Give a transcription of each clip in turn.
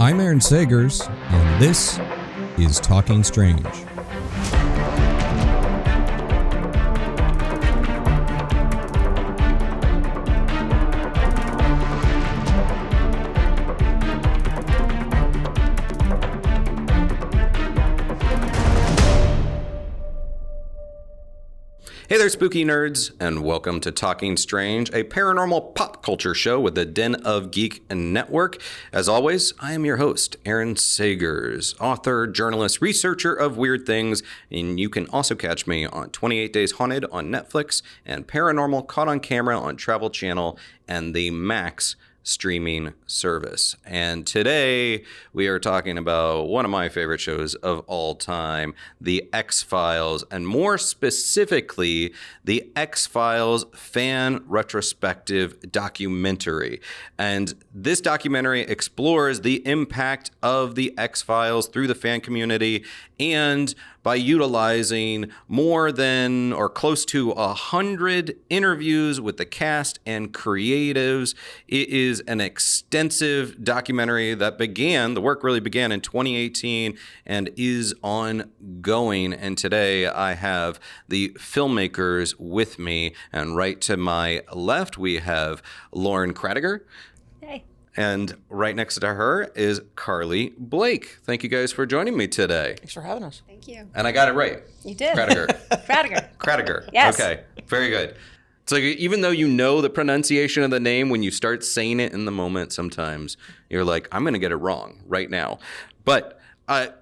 I'm Aaron Sagers, and this is Talking Strange. Hey there, spooky nerds, and welcome to Talking Strange, a paranormal pop culture show with the Den of Geek network. As always, I am your host, Aaron Sagers, author, journalist, researcher of weird things, and you can also catch me on 28 Days Haunted on Netflix and Paranormal Caught on Camera on Travel Channel and the Max streaming service. And today we are talking about one of my favorite shows of all time, the X-Files, and more specifically, the X-Files Fan Retrospective documentary. And this documentary explores the impact of the X-Files through the fan community, and by utilizing more than or close to 100 interviews with the cast and creatives. It is an extensive documentary that the work really began in 2018 and is ongoing. And today I have the filmmakers with me, and right to my left we have Lauren Kradiger. Hey. And right next to her is Carly Blake. Thank you guys for joining me today. Thanks for having us. Thank you. And I got it right. You did. Kradiger. Kradiger. Yes. Okay. Very good. It's like, even though you know the pronunciation of the name, when you start saying it in the moment, sometimes you're like, I'm going to get it wrong right now. But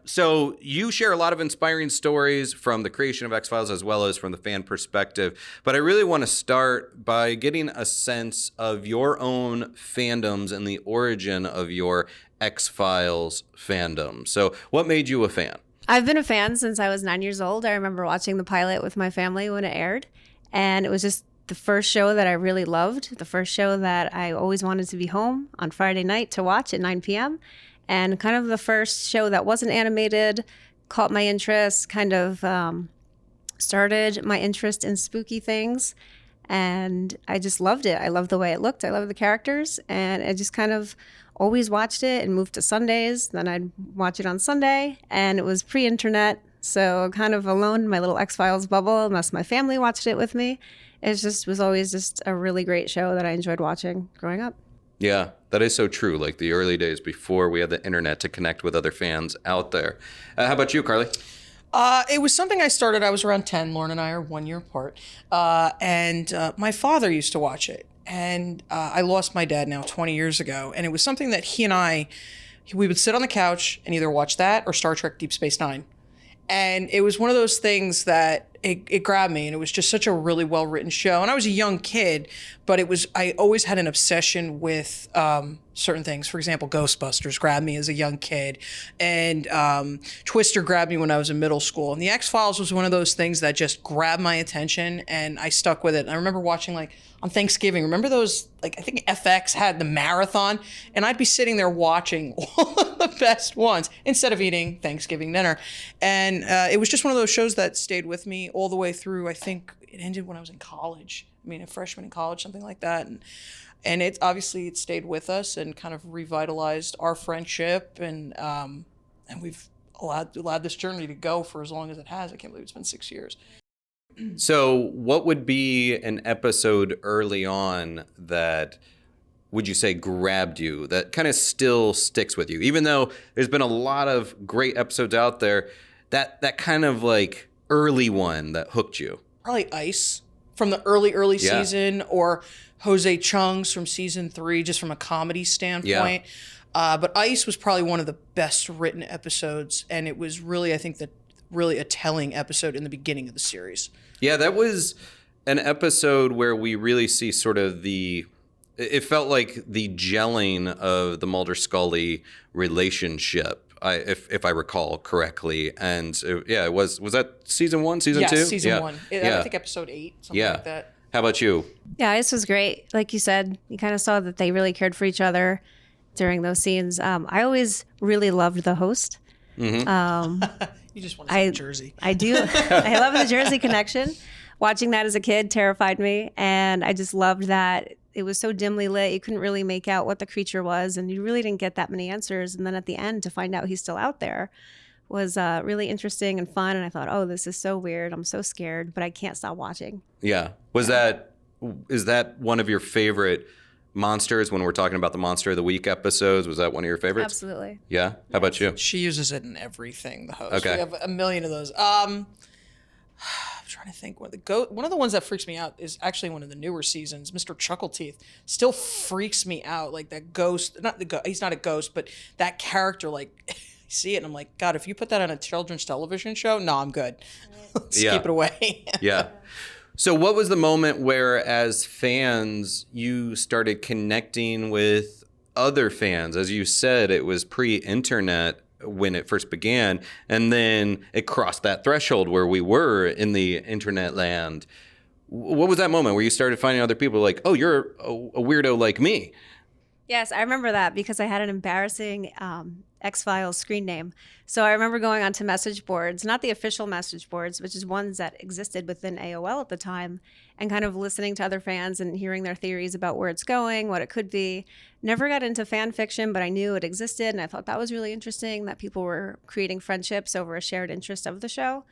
so you share a lot of inspiring stories from the creation of X-Files as well as from the fan perspective. But I really want to start by getting a sense of your own fandoms and the origin of your X-Files fandom. So what made you a fan? I've been a fan since I was 9 years old. I remember watching the pilot with my family when it aired. And it was just the first show that I really loved, the first show that I always wanted to be home on Friday night to watch at 9 p.m. And kind of the first show that wasn't animated, caught my interest, kind of started my interest in spooky things. And I just loved it. I loved the way it looked. I loved the characters. And I just kind of always watched it and moved to Sundays. Then I'd watch it on Sunday. And it was pre-internet, so kind of alone in my little X-Files bubble, unless my family watched it with me. It just was always just a really great show that I enjoyed watching growing up. Yeah, that is so true. Like the early days before we had the internet to connect with other fans out there. How about you, Carly? It was something I started, I was around 10. Lauren and I are 1 year apart. And my father used to watch it. And I lost my dad now 20 years ago. And it was something that we would sit on the couch and either watch that or Star Trek Deep Space Nine. And it was one of those things that it grabbed me, and it was just such a really well-written show. And I was a young kid, but I always had an obsession with certain things. For example, Ghostbusters grabbed me as a young kid, and Twister grabbed me when I was in middle school. And the X-Files was one of those things that just grabbed my attention, and I stuck with it. And I remember watching, like, on Thanksgiving, remember those, like, I think FX had the marathon, and I'd be sitting there watching all of the best ones instead of eating Thanksgiving dinner. And it was just one of those shows that stayed with me all the way through. I think it ended when I was in college. I mean, a freshman in college, something like that. And it stayed with us and kind of revitalized our friendship. And we've allowed this journey to go for as long as it has. I can't believe it's been 6 years. So what would be an episode early on that, would you say, grabbed you, that kind of still sticks with you? Even though there's been a lot of great episodes out there, that kind of like early one that hooked you? Probably Ice from the early season, or Jose Chung's from season 3, just from a comedy standpoint. Yeah. But Ice was probably one of the best written episodes, and it was really, I think, really a telling episode in the beginning of the series. Yeah, that was an episode where we really see sort of it felt like the gelling of the Mulder-Scully relationship, if I recall correctly. And it was that season 1, season 2? Yeah, season 1. I think episode 8, something like that. How about you? Yeah, this was great. Like you said, you kind of saw that they really cared for each other during those scenes. I always really loved the host. Mm-hmm. You just want to say Jersey. I do. I love the Jersey connection. Watching that as a kid terrified me, and I just loved that it was so dimly lit, you couldn't really make out what the creature was, and you really didn't get that many answers. And then at the end, to find out he's still out there was really interesting and fun. And I thought, oh, this is so weird. I'm so scared, but I can't stop watching. Yeah. Is that one of your favorite monsters when we're talking about the Monster of the Week episodes? Was that one of your favorites? Absolutely. Yeah? How about you? She uses it in everything, the host. Okay. We have a million of those. I'm trying to think. One of the ones that freaks me out is actually one of the newer seasons. Mr. Chuckleteeth still freaks me out. Like that ghost, he's not a ghost, but that character, like, see it and I'm like, God, if you put that on a children's television show, no, I'm good. Let's keep it away. Yeah. So what was the moment where, as fans, you started connecting with other fans? As you said, it was pre-internet when it first began, and then it crossed that threshold where we were in the internet land. What was that moment where you started finding other people like, oh, you're a weirdo like me? Yes, I remember that because I had an embarrassing X-Files screen name. So I remember going onto message boards, not the official message boards, which is ones that existed within AOL at the time, and kind of listening to other fans and hearing their theories about where it's going, what it could be. Never got into fan fiction, but I knew it existed, and I thought that was really interesting that people were creating friendships over a shared interest of the show.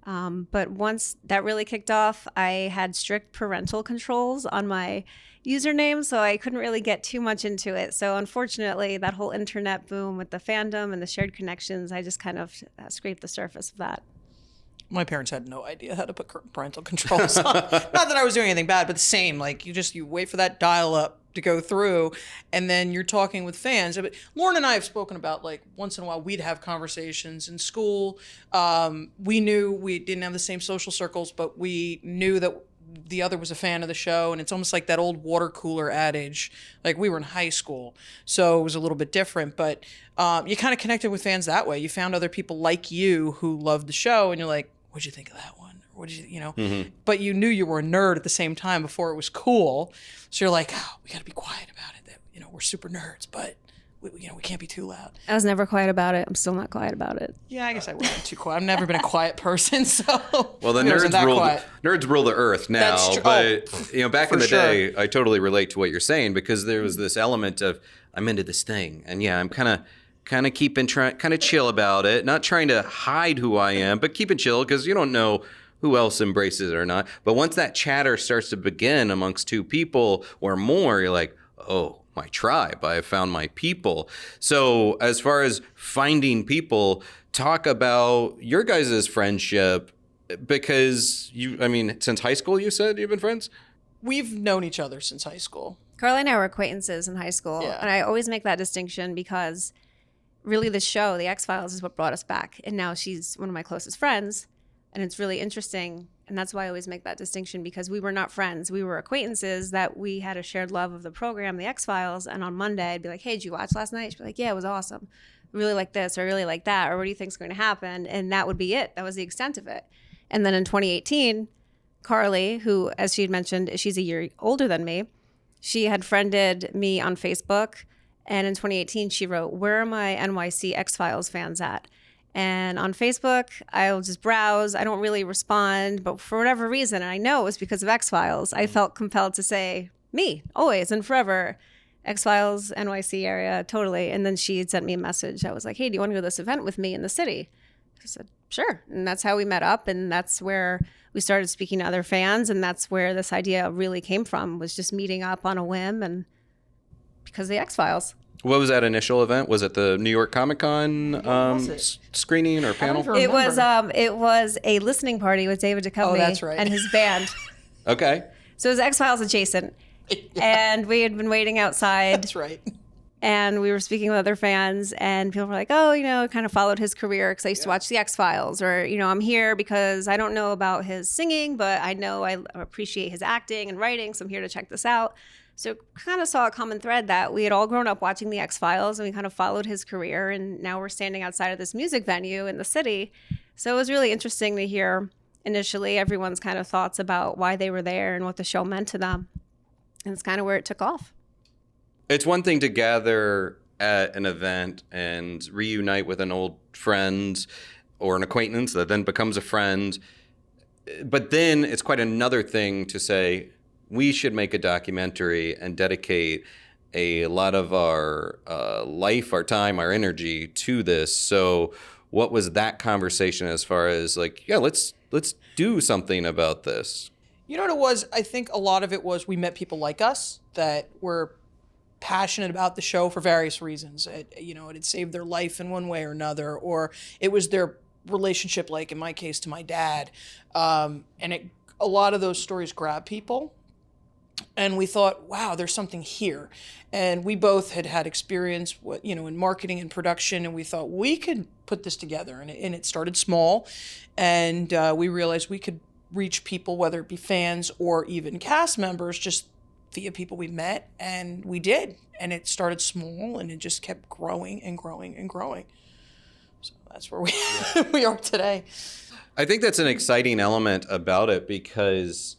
But once that really kicked off, I had strict parental controls on my username, so I couldn't really get too much into it. So unfortunately, that whole internet boom with the fandom and the shared connections, I just kind of scraped the surface of that. My parents had no idea how to put parental controls on. Not that I was doing anything bad, but the same. Like you wait for that dial-up to go through, and then you're talking with fans. But Lauren and I have spoken about, like, once in a while we'd have conversations in school. We knew we didn't have the same social circles, but we knew that the other was a fan of the show, and it's almost like that old water cooler adage. Like, we were in high school, so it was a little bit different, but you kind of connected with fans that way. You found other people like you who loved the show, and you're like, what'd you think of that one? Or what did you know? Mm-hmm. But you knew you were a nerd at the same time before it was cool, so you're like, oh, we got to be quiet about it. That, we're super nerds, but we can't be too loud. I was never quiet about it. I'm still not quiet about it. Yeah, I guess I wasn't too quiet. I've never been a quiet person, so. Well, the nerds rule the earth now. That's true. But back in the day, I totally relate to what you're saying, because there was this element of, I'm into this thing, and yeah, I'm kind of keeping kind of chill about it, not trying to hide who I am, but keeping chill because you don't know who else embraces it or not. But once that chatter starts to begin amongst two people or more, you're like, oh, my tribe. I have found my people. So as far as finding people, talk about your guys' friendship, because since high school, you said you've been friends? We've known each other since high school. Carly and I were acquaintances in high school. Yeah. And I always make that distinction because really the show, the X-Files, is what brought us back. And now she's one of my closest friends. And it's really interesting. And that's why I always make that distinction, because we were not friends. We were acquaintances that we had a shared love of the program, the X-Files. And on Monday, I'd be like, hey, did you watch last night? She'd be like, yeah, it was awesome. I really like this, or I really like that, or what do you think is going to happen? And that would be it. That was the extent of it. And then in 2018, Carly, who, as she had mentioned, she's a year older than me, she had friended me on Facebook. And in 2018, she wrote, where are my NYC X-Files fans at? And on Facebook, I'll just browse. I don't really respond. But for whatever reason, and I know it was because of X-Files, I felt compelled to say, me, always and forever. X-Files, NYC area, totally. And then she had sent me a message. I was like, hey, do you want to go to this event with me in the city? I said, sure. And that's how we met up. And that's where we started speaking to other fans. And that's where this idea really came from, was just meeting up on a whim and because of the X-Files. What was that initial event? Was it the New York Comic Con screening or panel? It was a listening party with David Duchovny that's right. and his band. Okay. So it was X-Files adjacent. Yeah. And we had been waiting outside. That's right. And we were speaking with other fans, and people were like, oh, kind of followed his career because I used to watch the X-Files, or, I'm here because I don't know about his singing, but I know I appreciate his acting and writing, so I'm here to check this out. So kind of saw a common thread that we had all grown up watching the X-Files, and we kind of followed his career, and now we're standing outside of this music venue in the city. So it was really interesting to hear initially everyone's kind of thoughts about why they were there and what the show meant to them. And it's kind of where it took off. It's one thing to gather at an event and reunite with an old friend or an acquaintance that then becomes a friend. But then it's quite another thing to say, we should make a documentary and dedicate a lot of our life, our time, our energy to this. So what was that conversation as far as like, yeah, let's do something about this? You know what it was? I think a lot of it was we met people like us that were passionate about the show for various reasons. It had saved their life in one way or another, or it was their relationship, like in my case, to my dad. A lot of those stories grab people. And we thought, wow, there's something here. And we both had experience, in marketing and production, and we thought we could put this together. And it started small, and we realized we could reach people, whether it be fans or even cast members, just via people we met, and we did. And it started small, and it just kept growing and growing and growing. So that's where we are today. I think that's an exciting element about it, because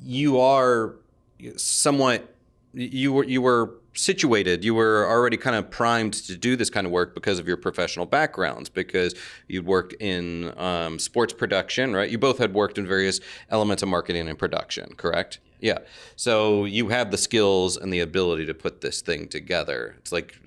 you are somewhat, you were situated, you were already kind of primed to do this kind of work because of your professional backgrounds, because you'd worked in sports production, right? You both had worked in various elements of marketing and production, correct? Yeah. So you have the skills and the ability to put this thing together. It's like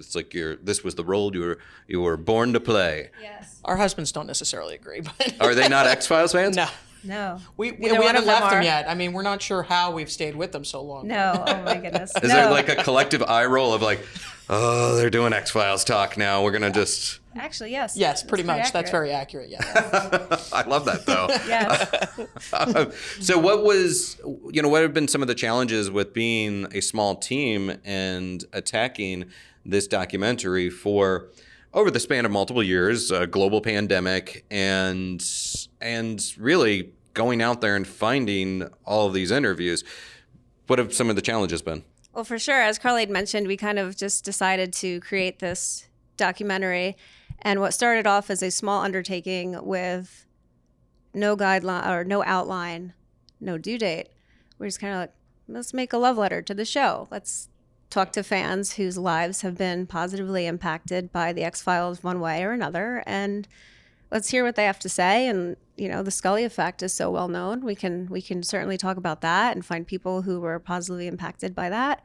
this was the role you were born to play. Yes. Our husbands don't necessarily agree, but Are they not X-Files fans? No. We Neither one haven't of them left them are. yet. I mean, we're not sure how we've stayed with them so long. No. Oh my goodness. Is there like a collective eye roll of like, oh, they're doing X-Files talk now, we're gonna just... Actually, yes. Yes, pretty much. accurate. That's very accurate, yeah. I love that though. Yes. So what have been some of the challenges with being a small team and attacking this documentary for over the span of multiple years, a global pandemic, and really going out there and finding all of these interviews? What have some of the challenges been? Well, for sure, as Carly had mentioned, we kind of just decided to create this documentary. And what started off as a small undertaking with no guideline or no outline, no due date, we're just kind of like, let's make a love letter to the show. Let's talk to fans whose lives have been positively impacted by the X-Files one way or another, and let's hear what they have to say. And the Scully effect is so well known. We can certainly talk about that and find people who were positively impacted by that.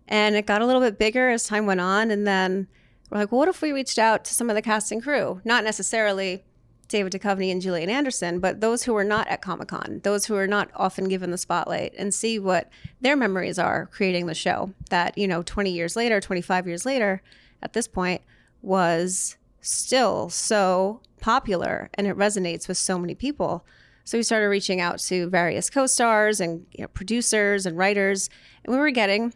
And it got a little bit bigger as time went on, and then we're like, well, what if we reached out to some of the cast and crew? Not necessarily David Duchovny and Gillian Anderson, but those who were not at Comic-Con, those who are not often given the spotlight, and see what their memories are creating the show that, 20 years later, 25 years later, at this point, was still so popular, and it resonates with so many people. So we started reaching out to various co-stars and producers and writers, and we were getting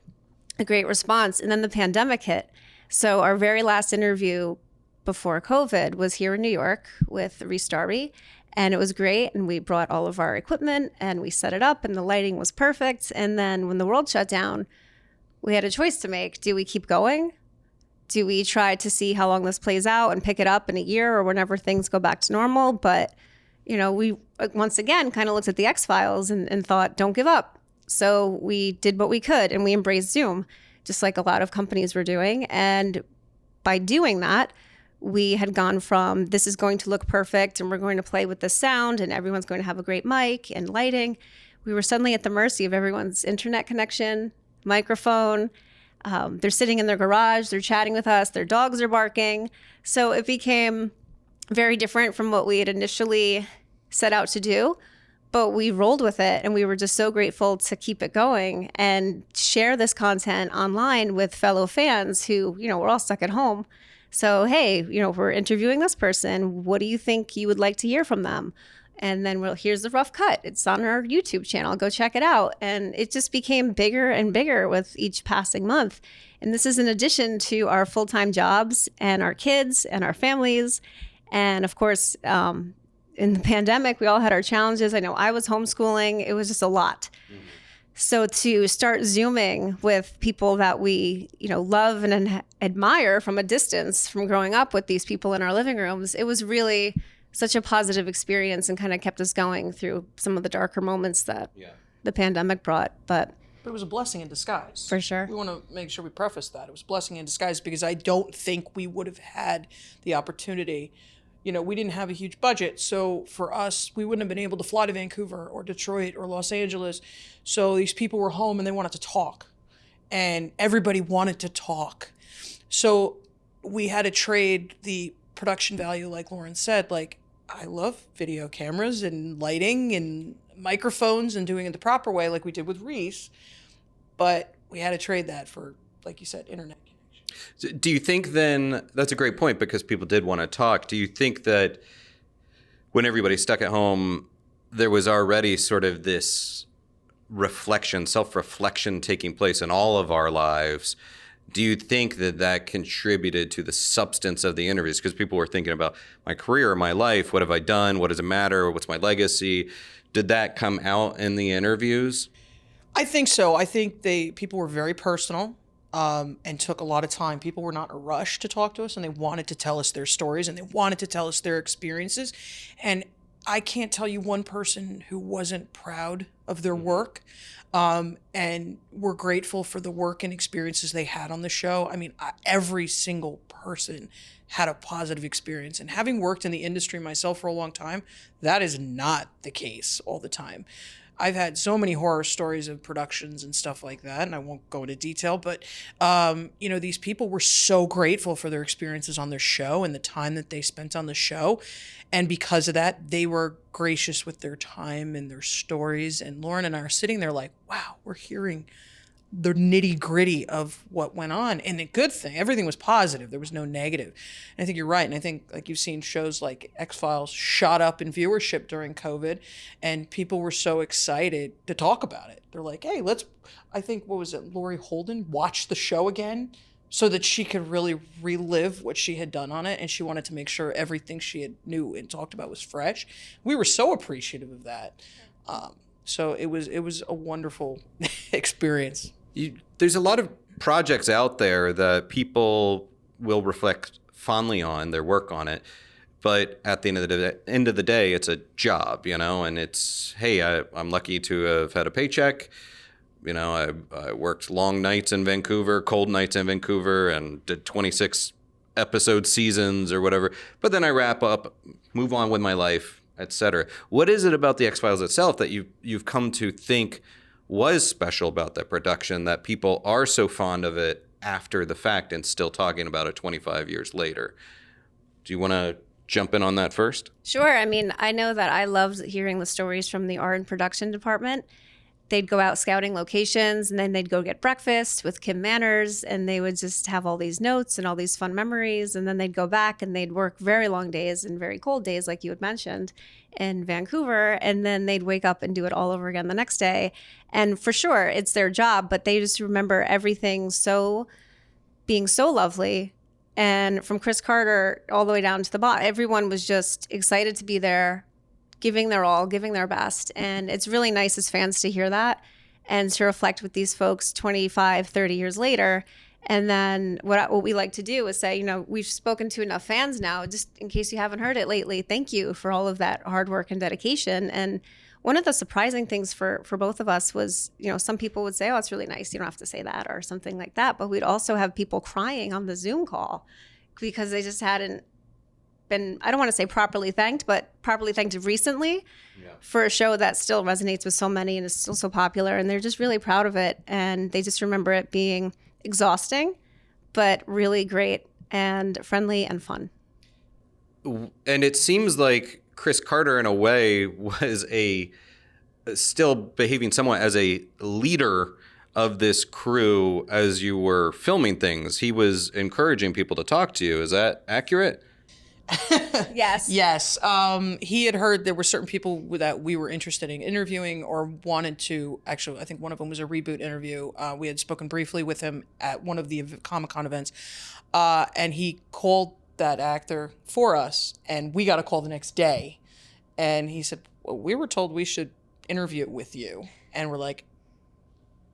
a great response. And then the pandemic hit. So our very last interview before COVID was here in New York with Reese Darby, and it was great. And we brought all of our equipment and we set it up, and the lighting was perfect. And then when the world shut down, we had a choice to make. Do we keep going? Do we try to see how long this plays out and pick it up in a year or whenever things go back to normal? But, we once again kind of looked at the X-Files and thought, don't give up. So we did what we could, and we embraced Zoom, just like a lot of companies were doing. And by doing that, we had gone from this is going to look perfect and we're going to play with the sound and everyone's going to have a great mic and lighting. We were suddenly at the mercy of everyone's internet connection, microphone. They're sitting in their garage, they're chatting with us, their dogs are barking. So it became very different from what we had initially set out to do. But we rolled with it, and we were just so grateful to keep it going and share this content online with fellow fans who, we're all stuck at home. So, hey, we're interviewing this person. What do you think you would like to hear from them? And then, here's the rough cut. It's on our YouTube channel. Go check it out. And it just became bigger and bigger with each passing month. And this is in addition to our full-time jobs and our kids and our families. And of course, in the pandemic, we all had our challenges. I know I was homeschooling. It was just a lot. Mm-hmm. So to start Zooming with people that we, love and admire from a distance, from growing up with these people in our living rooms, it was really such a positive experience and kind of kept us going through some of the darker moments that the pandemic brought. But it was a blessing in disguise. For sure. We want to make sure we preface that. It was a blessing in disguise because I don't think we would have had the opportunity we didn't have a huge budget. So for us, we wouldn't have been able to fly to Vancouver or Detroit or Los Angeles. So these people were home and they wanted to talk. And everybody wanted to talk. So we had to trade the production value, like Lauren said. Like, I love video cameras and lighting and microphones and doing it the proper way like we did with Reese. But we had to trade that for, like you said, internet connection. Do you think then, that's a great point because people did want to talk. Do you think that when everybody's stuck at home, there was already sort of this reflection, self-reflection taking place in all of our lives? Do you think that that contributed to the substance of the interviews? Because people were thinking about my career, my life, what have I done? What does it matter? What's my legacy? Did that come out in the interviews? I think so. I think people were very personal and took a lot of time. People were not in a rush to talk to us, and they wanted to tell us their stories, and they wanted to tell us their experiences. And I can't tell you one person who wasn't proud of their work. And we're grateful for the work and experiences they had on the show. I mean, every single person had a positive experience. And having worked in the industry myself for a long time, that is not the case all the time. I've had so many horror stories of productions and stuff like that, and I won't go into detail, but, these people were so grateful for their experiences on their show and the time that they spent on the show. And because of that, they were gracious with their time and their stories. And Lauren and I are sitting there like, wow, we're hearing the nitty gritty of what went on. And the good thing, everything was positive. There was no negative. And I think you're right. And I think like you've seen shows like X-Files shot up in viewership during COVID, and people were so excited to talk about it. They're like, hey, I think, what was it? Lori Holden watched the show again so that she could really relive what she had done on it. And she wanted to make sure everything she had knew and talked about was fresh. We were so appreciative of that. So it was a wonderful experience. There's a lot of projects out there that people will reflect fondly on their work on it, but at the end of the day, it's a job, and it's, hey, I'm lucky to have had a paycheck. I worked long nights in Vancouver, cold nights in Vancouver, and did 26 episode seasons or whatever. But then I wrap up, move on with my life, etc. What is it about the X-Files itself that you've come to think was special about that production that people are so fond of it after the fact and still talking about it 25 years later? Do you want to jump in on that first? Sure. I mean, I know that I loved hearing the stories from the art and production department. They'd go out scouting locations, and then they'd go get breakfast with Kim Manners, and they would just have all these notes and all these fun memories. And then they'd go back and they'd work very long days and very cold days, like you had mentioned, in Vancouver. And then they'd wake up and do it all over again the next day. And for sure, it's their job, but they just remember everything being so lovely. And from Chris Carter all the way down to the bottom, everyone was just excited to be there, giving their all, giving their best. And it's really nice as fans to hear that and to reflect with these folks 25, 30 years later. And then what we like to do is say, we've spoken to enough fans now, just in case you haven't heard it lately, thank you for all of that hard work and dedication. And one of the surprising things for both of us was, some people would say, oh, it's really nice, you don't have to say that, or something like that. But we'd also have people crying on the Zoom call because they just hadn't been, I don't want to say properly thanked, but properly thanked recently for a show that still resonates with so many and is still so popular. And they're just really proud of it. And they just remember it being exhausting, but really great and friendly and fun. And it seems like Chris Carter, in a way, was still behaving somewhat as a leader of this crew as you were filming things. He was encouraging people to talk to you. Is that accurate? Yes. Yes. He had heard there were certain people that we were interested in interviewing or wanted to. Actually, I think one of them was a reboot interview. We had spoken briefly with him at one of the Comic-Con events, and he called that actor for us, and we got a call the next day, and he said, well, we were told we should interview with you. And we're like,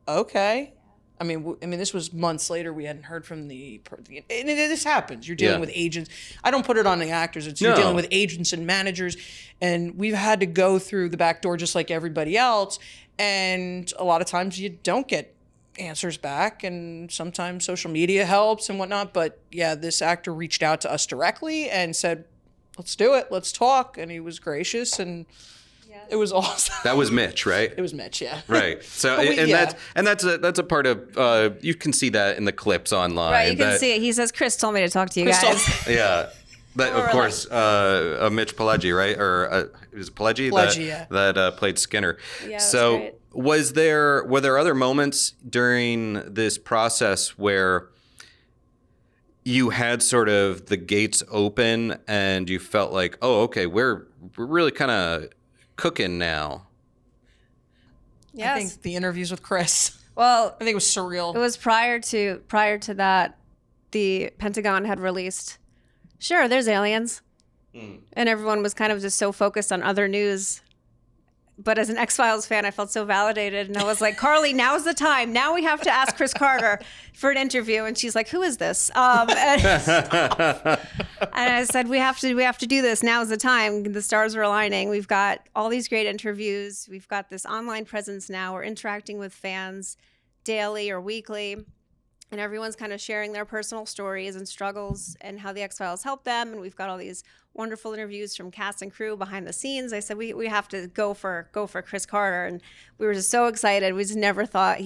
okay. I mean, this was months later. We hadn't heard from and this happens. You're dealing with agents. I don't put it on the actors. You're dealing with agents and managers, and we've had to go through the back door just like everybody else. And a lot of times you don't get answers back, and sometimes social media helps and whatnot. But yeah, this actor reached out to us directly and said, let's do it. Let's talk. And he was gracious, and it was awesome. That was Mitch, right? It was Mitch, yeah. Right. So, that's a part of, you can see that in the clips online. Right, you can see it. He says, Chris told me to talk to you guys. Yeah. But of course, Mitch Pileggi, right? Or is it Pileggi? Pileggi, that played Skinner. Yeah, so were there other moments during this process where you had sort of the gates open and you felt like, oh, okay, we're really kind of cooking now? Yes. I think the interviews with Chris. Well, I think it was surreal. It was prior to that, the Pentagon had released, sure, there's aliens. And everyone was kind of just so focused on other news. But as an X-Files fan, I felt so validated. And I was like, Carly, now's the time. Now we have to ask Chris Carter for an interview. And she's like, who is this? And I said, we have to do this. Now's the time. The stars are aligning. We've got all these great interviews. We've got this online presence now. We're interacting with fans daily or weekly. And everyone's kind of sharing their personal stories and struggles and how the X-Files helped them. And we've got all these wonderful interviews from cast and crew behind the scenes. I said, we have to go for Chris Carter. And we were just so excited. We just never thought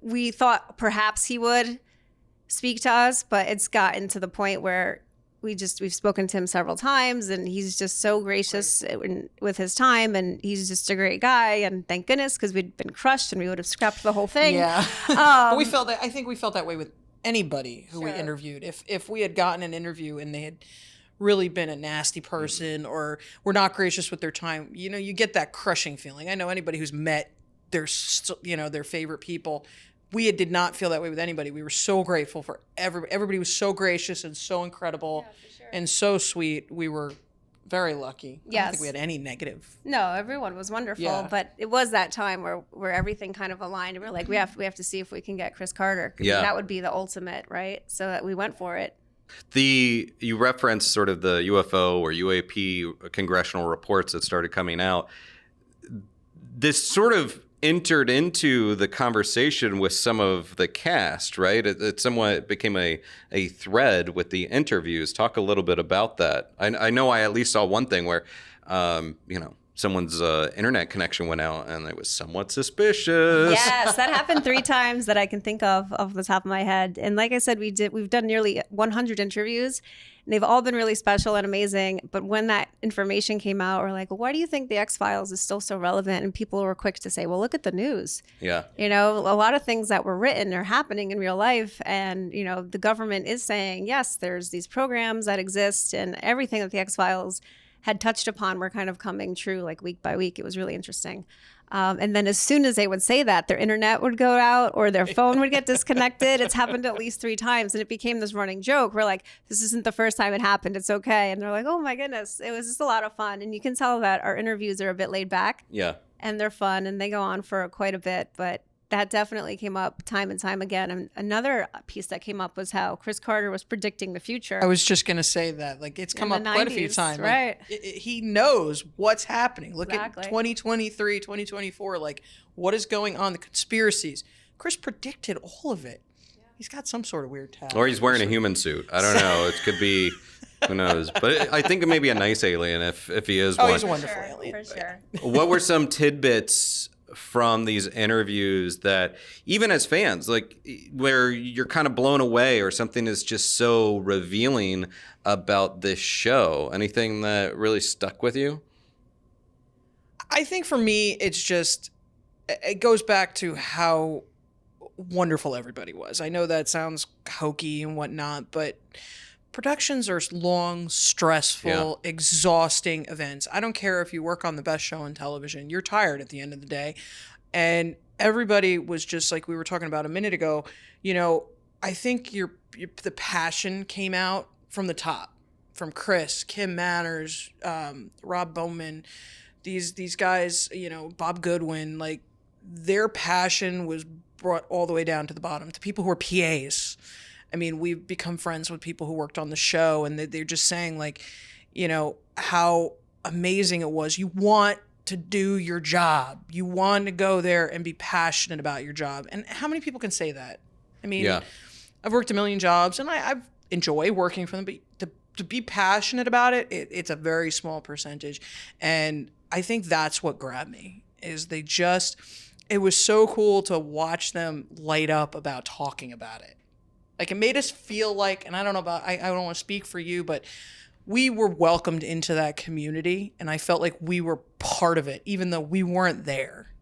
we thought perhaps he would speak to us, but it's gotten to the point where we've spoken to him several times, and he's just so gracious with his time, and he's just a great guy. And thank goodness, because we'd been crushed and we would have scrapped the whole thing. Yeah. But we felt that. I think we felt that way with anybody who we interviewed. If we had gotten an interview and they had really been a nasty person or were not gracious with their time, you get that crushing feeling. I know anybody who's met their favorite people. We did not feel that way with anybody. We were so grateful for everybody was so gracious and so incredible and so sweet. We were very lucky. Yes. I don't think we had any negative. No, everyone was wonderful, but it was that time where everything kind of aligned, and we're like, we have to see if we can get Chris Carter. Yeah. That would be the ultimate, right? So that we went for it. You referenced sort of the UFO or UAP congressional reports that started coming out. This sort of entered into the conversation with some of the cast, right? It somewhat became a thread with the interviews. Talk a little bit about that. I know I at least saw one thing where, someone's internet connection went out and it was somewhat suspicious. Yes, that happened 3 times that I can think of the top of my head. And like I said, we've done nearly 100 interviews, and they've all been really special and amazing. But when that information came out, we're like, well, why do you think the X-Files is still so relevant? And people were quick to say, well, look at the news. Yeah. A lot of things that were written are happening in real life. And, the government is saying, yes, there's these programs that exist, and everything that the X-Files had touched upon were kind of coming true, like week by week. It was really interesting. And then as soon as they would say that, their internet would go out or their phone would get disconnected. It's happened at least 3 times, and it became this running joke. We're like, this isn't the first time it happened. It's okay. And they're like, oh my goodness. It was just a lot of fun. And you can tell that our interviews are a bit laid back. Yeah. And they're fun, and they go on for quite a bit. But that definitely came up time and time again. And another piece that came up was how Chris Carter was predicting the future. I was just going to say that. Like, it's come up quite a few times. Right. Like, he knows what's happening. Look at 2023, 2024. Like, what is going on? The conspiracies. Chris predicted all of it. Yeah. He's got some sort of weird talent. Or he's wearing a human suit. I don't know. It could be... Who knows? But I think it may be a nice alien if he is one. Oh, he's a wonderful alien. For sure. What were some tidbits from these interviews that, even as fans, like where you're kind of blown away or something is just so revealing about this show? Anything that really stuck with you? I think for me, it goes back to how wonderful everybody was. I know that sounds hokey and whatnot, but productions are long, stressful, exhausting events. I don't care if you work on the best show on television. You're tired at the end of the day. And everybody was just like we were talking about a minute ago. I think the passion came out from the top, from Chris, Kim Manners, Rob Bowman, these guys, Bob Goodwin. Like, their passion was brought all the way down to the bottom, to people who are PAs. I mean, we've become friends with people who worked on the show, and they're just saying, like, how amazing it was. You want to do your job. You want to go there and be passionate about your job. And how many people can say that? I mean, I've worked a million jobs, and I enjoy working for them, but the to be passionate about it, it's a very small percentage. And I think that's what grabbed me, is it was so cool to watch them light up about talking about it. Like, it made us feel like, and I don't know about, I don't want to speak for you, but we were welcomed into that community, and I felt like we were part of it, even though we weren't there.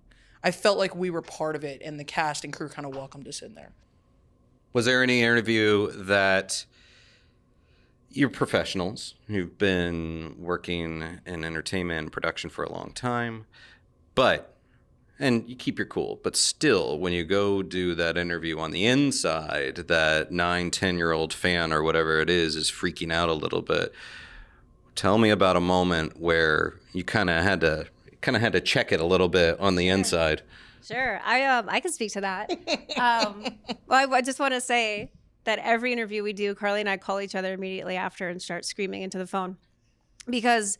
I felt like we were part of it, and the cast and crew kind of welcomed us in there. Was there any interview that you're professionals who've been working in entertainment and production for a long time, and you keep your cool, but still, when you go do that interview on the inside, that 9-10-year-old fan or whatever it is freaking out a little bit? Tell me about a moment where you kind of had to check it a little bit on the inside. Sure, I can speak to that. Well, I just want to say that every interview we do, Carly and I call each other immediately after and start screaming into the phone, because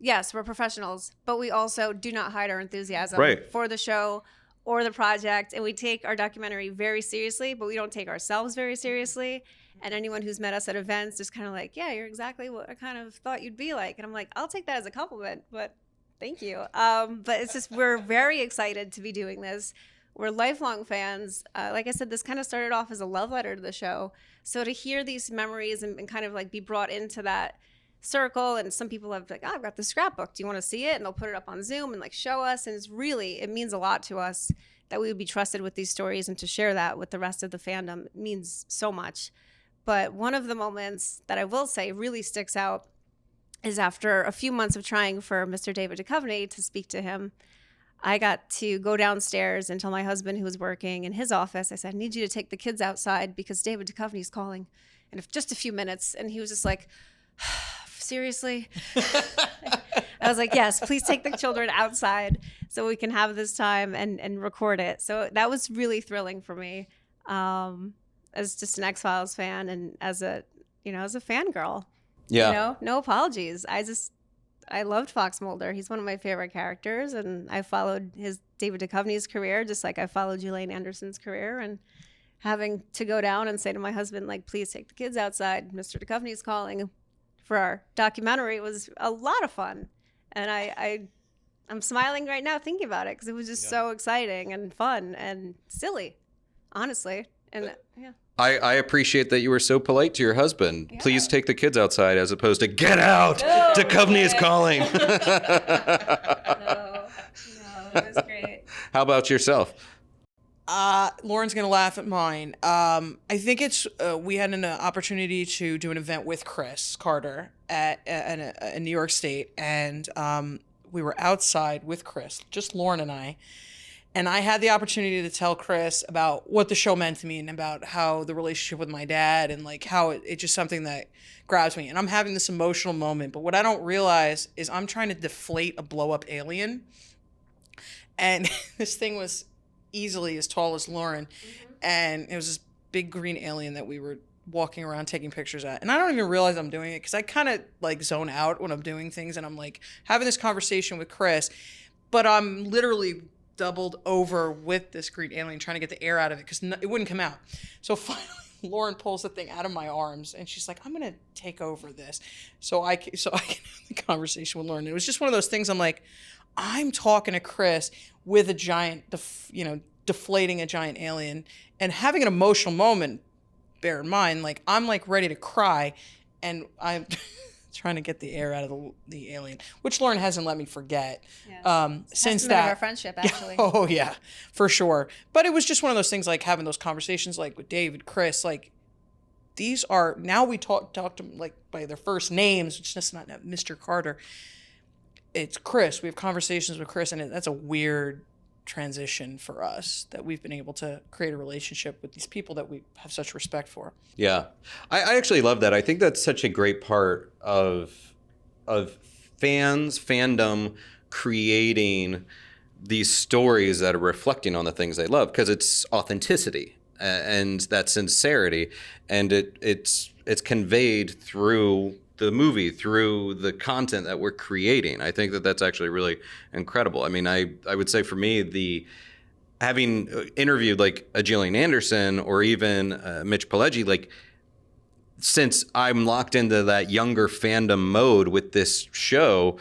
yes, we're professionals, but we also do not hide our enthusiasm for the show or the project. And we take our documentary very seriously, but we don't take ourselves very seriously. And anyone who's met us at events just kind of like, yeah, you're exactly what I kind of thought you'd be like. And I'm like, I'll take that as a compliment, but thank you. But it's just, we're very excited to be doing this. We're lifelong fans. Like I said, this kind of started off as a love letter to the show. So to hear these memories and kind of like be brought into that circle, and some people have like, oh, I've got the scrapbook, do you want to see it? And they'll put it up on Zoom and like show us, and it means a lot to us that we would be trusted with these stories, and to share that with the rest of the fandom, it means so much. But one of the moments that I will say really sticks out is after a few months of trying for Mr. David Duchovny to speak to him, I got to go downstairs and tell my husband, who was working in his office, I said, I need you to take the kids outside because David Duchovny's calling in just a few minutes. And he was just like, seriously? I was like, yes, please take the children outside so we can have this time and record it. So that was really thrilling for me, as just an X-Files fan and as a fangirl. Yeah. No apologies. I loved Fox Mulder. He's one of my favorite characters, and I followed David Duchovny's career just like I followed Gillian Anderson's career. And having to go down and say to my husband, like, please take the kids outside, Mr. Duchovny's calling, for our documentary, was a lot of fun. And I'm smiling right now thinking about it because it was just so exciting and fun and silly, honestly. And yeah. I appreciate that you were so polite to your husband. Yeah. Please take the kids outside, as opposed to get out. No, Duchovny is calling. No, it was great. How about yourself? Lauren's going to laugh at mine. I think we had an opportunity to do an event with Chris Carter in New York State. And we were outside with Chris, just Lauren and I. And I had the opportunity to tell Chris about what the show meant to me and about how the relationship with my dad and like how it's just something that grabs me. And I'm having this emotional moment. But what I don't realize is I'm trying to deflate a blow-up alien. And this thing was easily as tall as Lauren. Mm-hmm. And it was this big green alien that we were walking around taking pictures at. And I don't even realize I'm doing it because I kind of like zone out when I'm doing things. And I'm like having this conversation with Chris. But I'm literally doubled over with this green alien trying to get the air out of it because it wouldn't come out. So finally Lauren pulls the thing out of my arms and she's like, I'm going to take over this. So I can have the conversation with Lauren. It was just one of those things. I'm like, I'm talking to Chris with a giant, deflating a giant alien and having an emotional moment. Bear in mind, like I'm like ready to cry and I'm trying to get the air out of the alien, which Lauren hasn't let me forget. Yeah. Since that, of our friendship, actually. Oh yeah, for sure. But it was just one of those things, like having those conversations, like with David, Chris. Like these are now we talk to them like by their first names. It's just not Mr. Carter. It's Chris. We have conversations with Chris, and that's a weird transition for us that we've been able to create a relationship with these people that we have such respect for. Yeah. I actually love that. I think that's such a great part of fandom creating these stories that are reflecting on the things they love, because it's authenticity and that sincerity, and it's conveyed through the movie, through the content that we're creating. I think that that's actually really incredible. I mean, I would say for me, having interviewed like a Gillian Anderson or even Mitch Pileggi, like since I'm locked into that younger fandom mode with this show,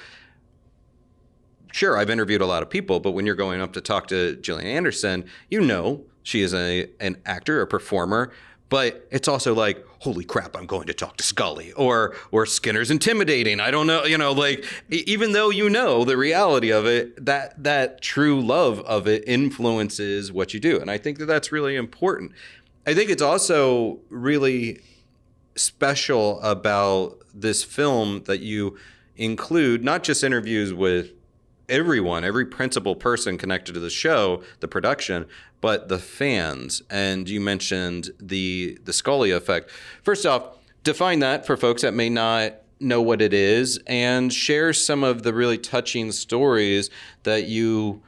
sure, I've interviewed a lot of people, but when you're going up to talk to Gillian Anderson, she is an actor, a performer, but it's also like, holy crap, I'm going to talk to Scully, or Skinner's intimidating. I don't know, even though the reality of it, that true love of it influences what you do. And I think that that's really important. I think it's also really special about this film that you include not just interviews with everyone, every principal person connected to the show, the production, but the fans. And you mentioned the Scully effect. First off, define that for folks that may not know what it is, and share some of the really touching stories that you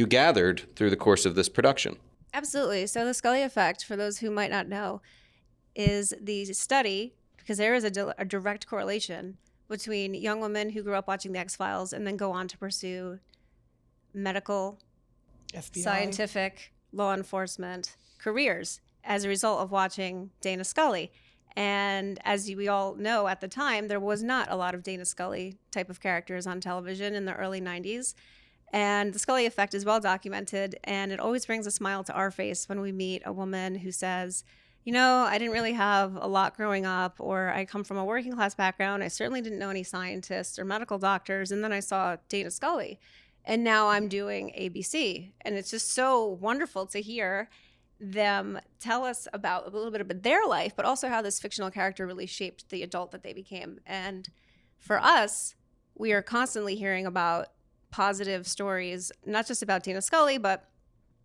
gathered through the course of this production. Absolutely. So the Scully effect, for those who might not know, is the study, because there is a direct correlation between young women who grew up watching the X-Files and then go on to pursue medical, FBI, scientific, law enforcement careers as a result of watching Dana Scully. And as we all know, at the time, there was not a lot of Dana Scully type of characters on television in the early 90s. And the Scully effect is well documented, and it always brings a smile to our face when we meet a woman who says, I didn't really have a lot growing up, or I come from a working class background. I certainly didn't know any scientists or medical doctors. And then I saw Dana Scully, and now I'm doing ABC. And it's just so wonderful to hear them tell us about a little bit about their life, but also how this fictional character really shaped the adult that they became. And for us, we are constantly hearing about positive stories, not just about Dana Scully, but,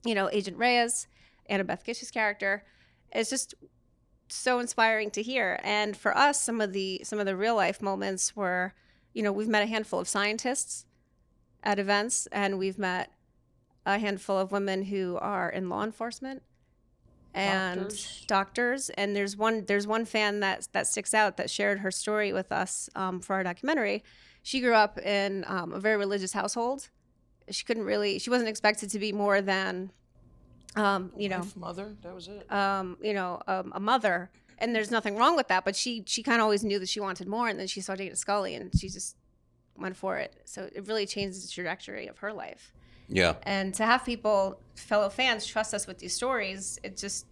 Agent Reyes, Annabeth Gish's character. It's just so inspiring to hear. And for us, some of the real life moments were, we've met a handful of scientists at events, and we've met a handful of women who are in law enforcement and doctors. And there's one fan that sticks out that shared her story with us for our documentary. She grew up in a very religious household. She wasn't expected to be more than mother, that was it. A mother, and there's nothing wrong with that, but she kind of always knew that she wanted more, and then she saw Dana Scully, and she just went for it. So it really changed the trajectory of her life. Yeah. And to have fellow fans, trust us with these stories, it just,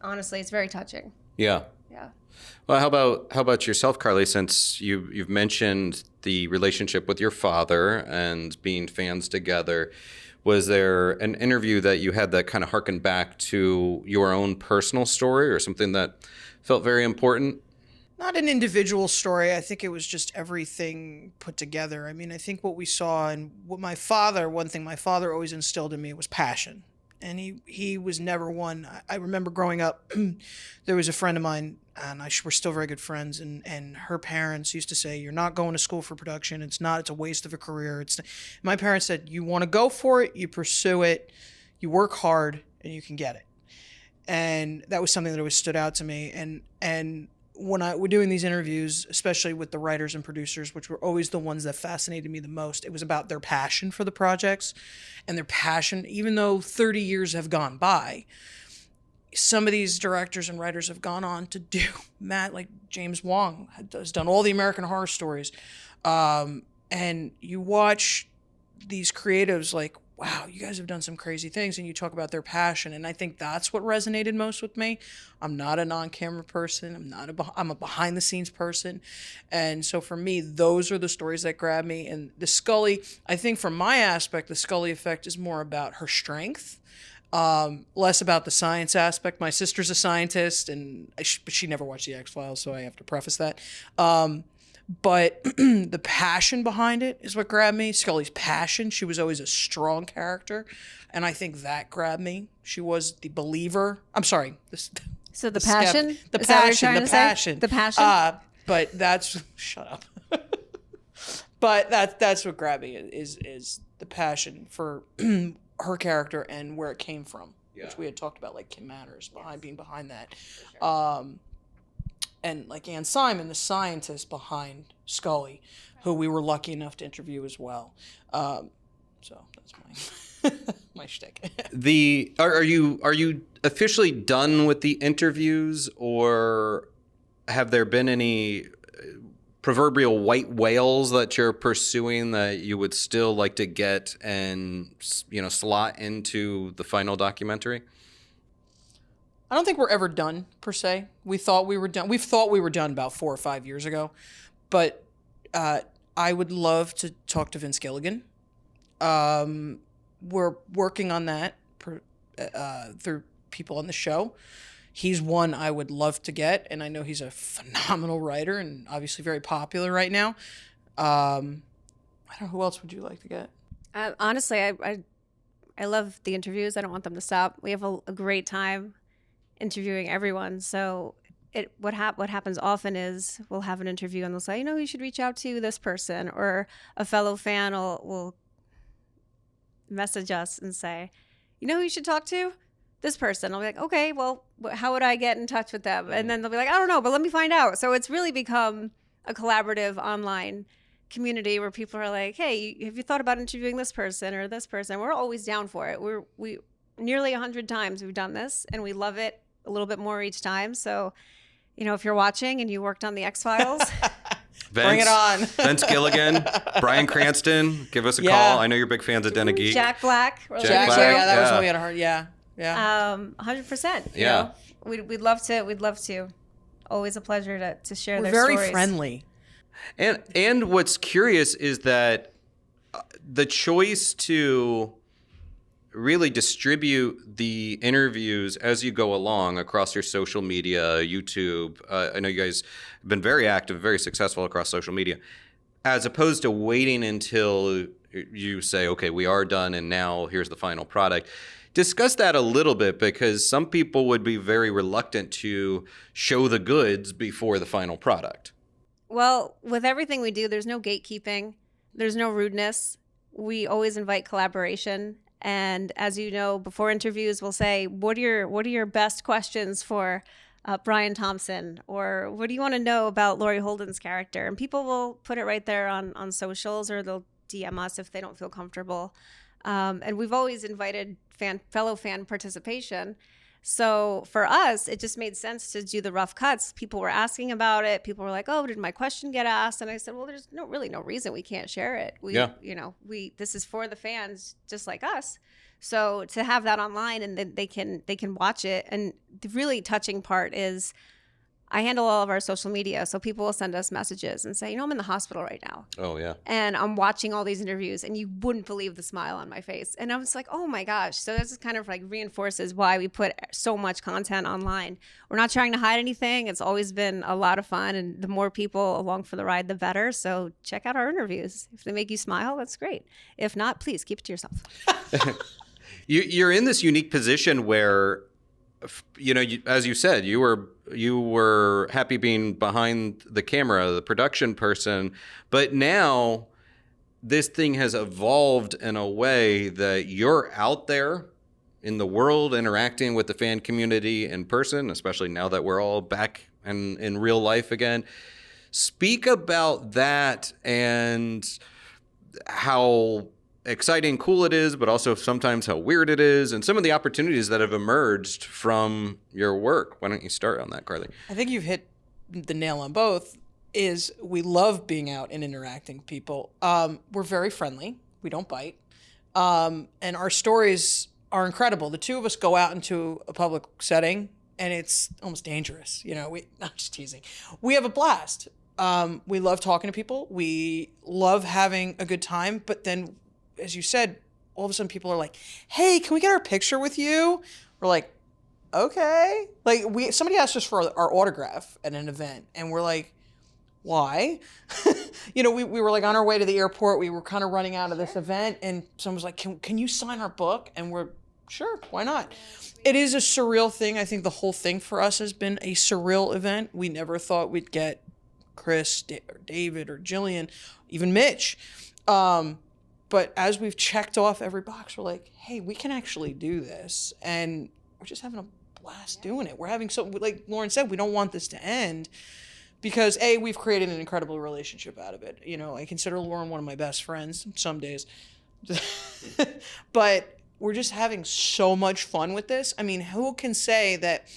honestly, it's very touching. Yeah. Yeah. Well, how about yourself, Carly? Since you've mentioned the relationship with your father and being fans together, was there an interview that you had that kind of harkened back to your own personal story, or something that felt very important? Not an individual story. I think it was just everything put together. I mean, I think what we saw, and one thing my father always instilled in me was passion. And he was never one. I remember growing up, there was a friend of mine, and we're still very good friends, and her parents used to say, you're not going to school for production. It's a waste of a career. My parents said, you want to go for it, you pursue it, you work hard, and you can get it. And that was something that always stood out to me. And when we're doing these interviews, especially with the writers and producers, which were always the ones that fascinated me the most, it was about their passion for the projects, and their passion, even though 30 years have gone by, some of these directors and writers have gone on to do, like James Wong has done all the American Horror Stories. And you watch these creatives like, wow, you guys have done some crazy things, and you talk about their passion. And I think that's what resonated most with me. I'm not a non-camera person. I'm a behind-the-scenes person. And so for me, those are the stories that grab me. And the Scully, I think from my aspect, the Scully effect is more about her strength, less about the science aspect. My sister's a scientist, but she never watched the X-Files, so I have to preface that. But the passion behind it is what grabbed me. Scully's passion. She was always a strong character, and I think that grabbed me. She was the believer. I'm sorry. So the passion? The passion. The passion? But that's... Shut up. But that's what grabbed me, is the passion for her character and where it came from, which we had talked about, like Kim Manners, being behind that. Sure. And like Ann Simon, the scientist behind Scully, who we were lucky enough to interview as well. So that's my shtick. Are you officially done with the interviews, or have there been any proverbial white whales that you're pursuing that you would still like to get and, slot into the final documentary? I don't think we're ever done, per se. We thought we were done. We thought we were done about 4 or 5 years ago. But I would love to talk to Vince Gilligan. We're working on that through people on the show. He's one I would love to get, and I know he's a phenomenal writer and obviously very popular right now. I don't know, who else would you like to get? Honestly, I love the interviews. I don't want them to stop. We have a great time interviewing everyone. So what happens often is we'll have an interview and they'll say, you should reach out to this person, or a fellow fan will message us and say, who you should talk to? This person. I'll be like, okay, well, how would I get in touch with them? And then they'll be like, I don't know, but let me find out. So it's really become a collaborative online community where people are like, hey, have you thought about interviewing this person or this person? We're always down for it. We nearly 100 times we've done this, and we love it a little bit more each time. So, if you're watching and you worked on the X-Files, bring it on. Vince Gilligan, Bryan Cranston, give us a call. I know you're big fans of Den of Geek. Jack Black. Jack Black. Yeah, that was one we had a hard. Yeah. 100%. Yeah. We'd love to. Always a pleasure to share their very stories. Friendly. And what's curious is that the choice to really distribute the interviews as you go along across your social media, YouTube. I know you guys have been very active, very successful across social media, as opposed to waiting until you say, okay, we are done and now here's the final product. Discuss that a little bit, because some people would be very reluctant to show the goods before the final product. Well, with everything we do, there's no gatekeeping. There's no rudeness. We always invite collaboration. And as you know, before interviews, we'll say, what are your best questions for Brian Thompson? Or what do you want to know about Laurie Holden's character? And people will put it right there on socials, or they'll DM us if they don't feel comfortable. And we've always invited fellow fan participation. So for us, it just made sense to do the rough cuts. People were asking about it. People were like, oh, did my question get asked? And I said, well, there's no reason we can't share it. This is for the fans just like us. So to have that online and then they can watch it. And the really touching part is I handle all of our social media. So people will send us messages and say, I'm in the hospital right now. Oh, yeah. And I'm watching all these interviews and you wouldn't believe the smile on my face. And I was like, oh my gosh. So this is kind of like reinforces why we put so much content online. We're not trying to hide anything. It's always been a lot of fun. And the more people along for the ride, the better. So check out our interviews. If they make you smile, that's great. If not, please keep it to yourself. You're in this unique position where, as you said, you were happy being behind the camera, the production person, but now this thing has evolved in a way that you're out there in the world interacting with the fan community in person, especially now that we're all back in real life again. Speak about that and how exciting, cool it is, but also sometimes how weird it is, and some of the opportunities that have emerged from your work. Why don't you start on that, Carly? I think you've hit the nail on both. Is we love being out and interacting with people. We're very friendly. We don't bite. And our stories are incredible. The two of us go out into a public setting and it's almost dangerous. I'm just teasing. We have a blast. We love talking to people. We love having a good time, but then as you said, all of a sudden people are like, hey, can we get our picture with you? We're like, okay. Like somebody asked us for our autograph at an event and we're like, why? We were like on our way to the airport. We were kind of running out of this event and someone was like, can you sign our book? And we're, sure, why not? It is a surreal thing. I think the whole thing for us has been a surreal event. We never thought we'd get Chris or David or Gillian, even Mitch. But as we've checked off every box, we're like, hey, we can actually do this. And we're just having a blast doing it. We're having like Lauren said, we don't want this to end because we've created an incredible relationship out of it. I consider Lauren one of my best friends some days, but we're just having so much fun with this. I mean, who can say that